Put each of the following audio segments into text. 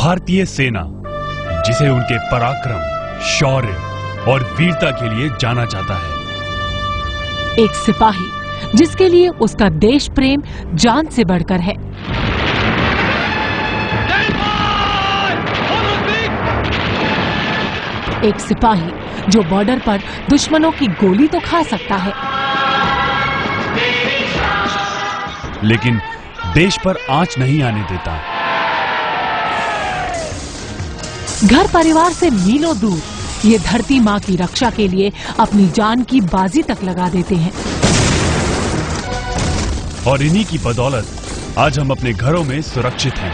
भारतीय सेना, जिसे उनके पराक्रम, शौर्य और वीरता के लिए जाना जाता है। एक सिपाही जिसके लिए उसका देश प्रेम जान से बढ़कर है। एक सिपाही जो बॉर्डर पर दुश्मनों की गोली तो खा सकता है, लेकिन देश पर आंच नहीं आने देता। घर परिवार से मीलों दूर ये धरती माँ की रक्षा के लिए अपनी जान की बाजी तक लगा देते हैं। और इन्हीं की बदौलत आज हम अपने घरों में सुरक्षित हैं।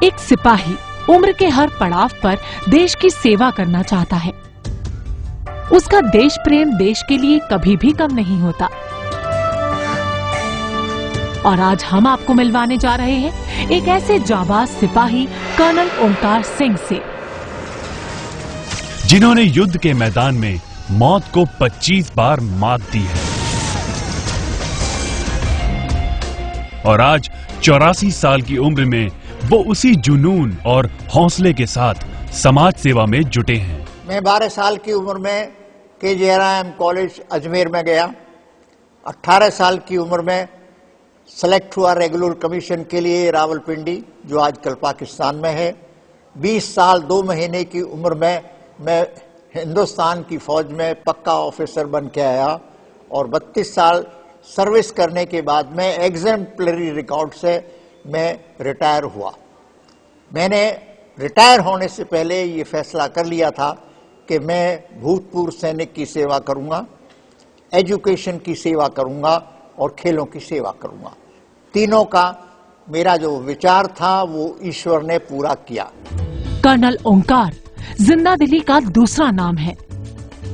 एक सिपाही उम्र के हर पड़ाव पर देश की सेवा करना चाहता है। उसका देश प्रेम देश के लिए कभी भी कम नहीं होता। और आज हम आपको मिलवाने जा रहे हैं एक ऐसे जाबाज सिपाही कर्नल ओंकार सिंह से, जिन्होंने युद्ध के मैदान में मौत को 25 बार मात दी है और आज 84 साल की उम्र में वो उसी जुनून और हौसले के साथ समाज सेवा में जुटे हैं। मैं 12 साल की उम्र में KJRIM कॉलेज अजमेर में गया। 18 साल की उम्र में सेलेक्ट हुआ रेगुलर कमीशन के लिए रावलपिंडी, जो आजकल पाकिस्तान में है। 20 साल 2 महीने की उम्र में मैं हिंदुस्तान की फौज में पक्का ऑफिसर बन के आया और 32 साल सर्विस करने के बाद में एग्जेम्पलरी रिकॉर्ड से मैं रिटायर हुआ। मैंने रिटायर होने से पहले ये फैसला कर लिया था कि मैं भूतपूर्व सैनिक की सेवा करूंगा, एजुकेशन की सेवा करूंगा और खेलों की सेवा करूंगा। तीनों का मेरा जो विचार था वो ईश्वर ने पूरा किया। कर्नल ओंकार जिंदा दिली का दूसरा नाम है।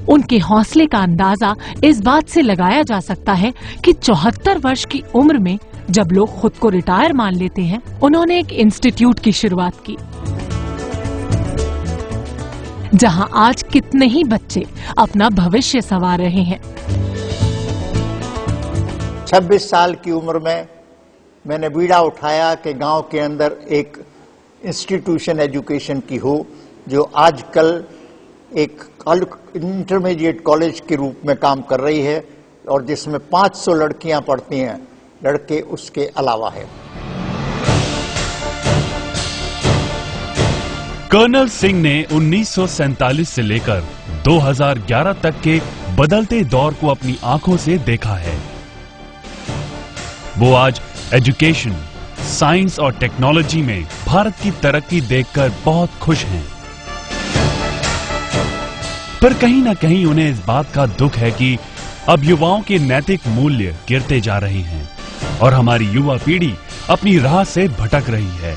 उनके हौसले का अंदाजा इस बात से लगाया जा सकता है कि 74 वर्ष की उम्र में जब लोग खुद को रिटायर मान लेते हैं, उन्होंने एक इंस्टीट्यूट की शुरुआत की, जहां आज कितने ही बच्चे अपना भविष्य संवार रहे हैं। 26 साल की उम्र में मैंने बीड़ा उठाया कि गांव के अंदर एक इंस्टीट्यूशन एजुकेशन की हो, जो आजकल एक इंटरमीडिएट कॉलेज के रूप में काम कर रही है और जिसमें 500 लड़कियां पढ़ती हैं, लड़के उसके अलावा है। कर्नल सिंह ने 1947 से लेकर 2011 तक के बदलते दौर को अपनी आंखों से देखा है। वो आज एजुकेशन, साइंस और टेक्नोलॉजी में भारत की तरक्की देखकर बहुत खुश हैं। पर कहीं ना कहीं उन्हें इस बात का दुख है कि अब युवाओं के नैतिक मूल्य गिरते जा रहे हैं और हमारी युवा पीढ़ी अपनी राह से भटक रही है।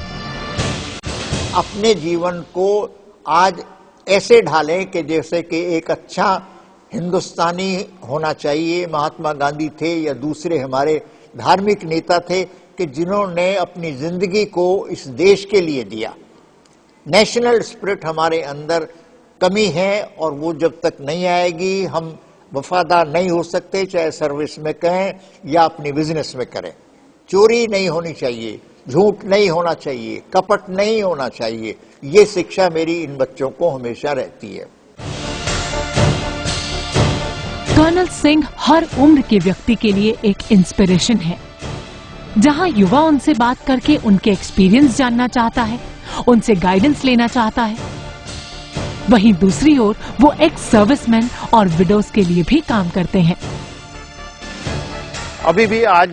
अपने जीवन को आज ऐसे ढालें कि जैसे कि एक अच्छा हिंदुस्तानी होना चाहिए। महात्मा गांधी थे या दूसरे हमारे धार्मिक नेता थे कि जिन्होंने अपनी जिंदगी को इस देश के लिए दिया। नेशनल स्पिरिट हमारे अंदर कमी है और वो जब तक नहीं आएगी हम वफादार नहीं हो सकते, चाहे सर्विस में करें या अपनी बिजनेस में करें। चोरी नहीं होनी चाहिए, झूठ नहीं होना चाहिए, कपट नहीं होना चाहिए। ये शिक्षा मेरी इन बच्चों को हमेशा रहती है। कर्नल सिंह हर उम्र के व्यक्ति के लिए एक इंस्पिरेशन है। जहां युवा उनसे बात करके उनके एक्सपीरियंस जानना चाहता है, उनसे गाइडेंस लेना चाहता है, वहीं दूसरी ओर वो एक्स सर्विसमैन और विडोज के लिए भी काम करते हैं। अभी भी आज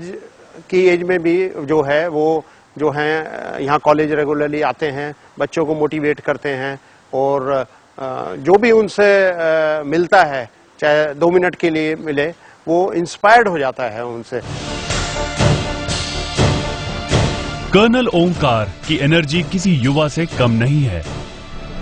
की एज में भी जो है वो जो है यहाँ कॉलेज रेगुलरली आते हैं, बच्चों को मोटिवेट करते हैं और जो भी उनसे मिलता है, चाहे 2 मिनट के लिए मिले, वो इंस्पायर्ड हो जाता है उनसे। कर्नल ओंकार की एनर्जी किसी युवा से कम नहीं है।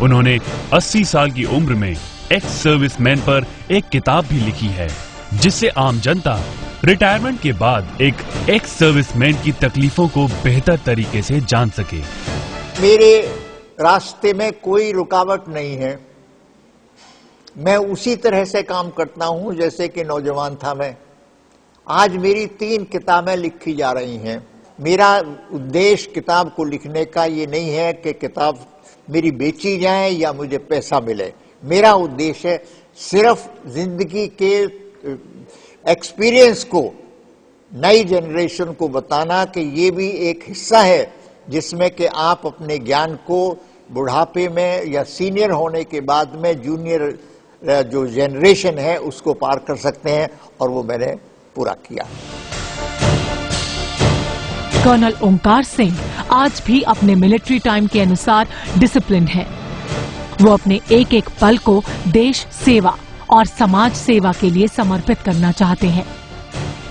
उन्होंने 80 साल की उम्र में एक्स सर्विसमैन पर एक किताब भी लिखी है, जिससे आम जनता रिटायरमेंट के बाद एक एक्स सर्विसमैन की तकलीफों को बेहतर तरीके से जान सके। मेरे रास्ते में कोई रुकावट नहीं है। मैं उसी तरह से काम करता हूं जैसे कि नौजवान था मैं। आज मेरी 3 किताबें लिखी जा रही हैं। मेरा उद्देश्य किताब को लिखने का ये नहीं है कि किताब मेरी बेची जाए या मुझे पैसा मिले। मेरा उद्देश्य है सिर्फ जिंदगी के एक्सपीरियंस को नई जनरेशन को बताना कि ये भी एक हिस्सा है जिसमें कि आप अपने ज्ञान को बुढ़ापे में या सीनियर होने के बाद में जूनियर जो जनरेशन है उसको पार कर सकते हैं, और वो मैंने पूरा किया। कर्नल ओंकार सिंह आज भी अपने मिलिट्री टाइम के अनुसार डिसिप्लिन है। वो अपने एक एक पल को देश सेवा और समाज सेवा के लिए समर्पित करना चाहते हैं।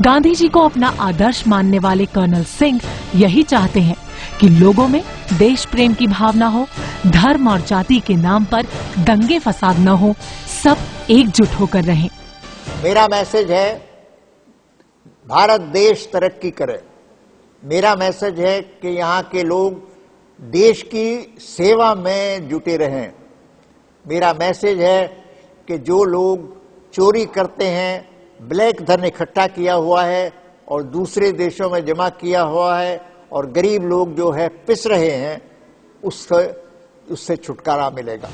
गांधी जी को अपना आदर्श मानने वाले कर्नल सिंह यही चाहते हैं कि लोगों में देश प्रेम की भावना हो, धर्म और जाति के नाम पर दंगे फसाद न हो, सब एकजुट होकर रहें। मेरा मैसेज है भारत देश तरक्की करे। मेरा मैसेज है कि यहाँ के लोग देश की सेवा में जुटे रहें। मेरा मैसेज है कि जो लोग चोरी करते हैं, ब्लैक धन इकट्ठा किया हुआ है और दूसरे देशों में जमा किया हुआ है, और गरीब लोग जो है पिस रहे हैं, उससे छुटकारा मिलेगा।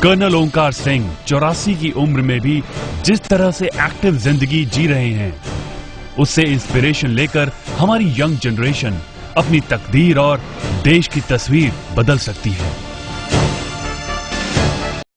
कर्नल ओंकार सिंह 84 की उम्र में भी जिस तरह से एक्टिव जिंदगी जी रहे हैं, उससे इंस्पिरेशन लेकर हमारी यंग जनरेशन अपनी तकदीर और देश की तस्वीर बदल सकती है।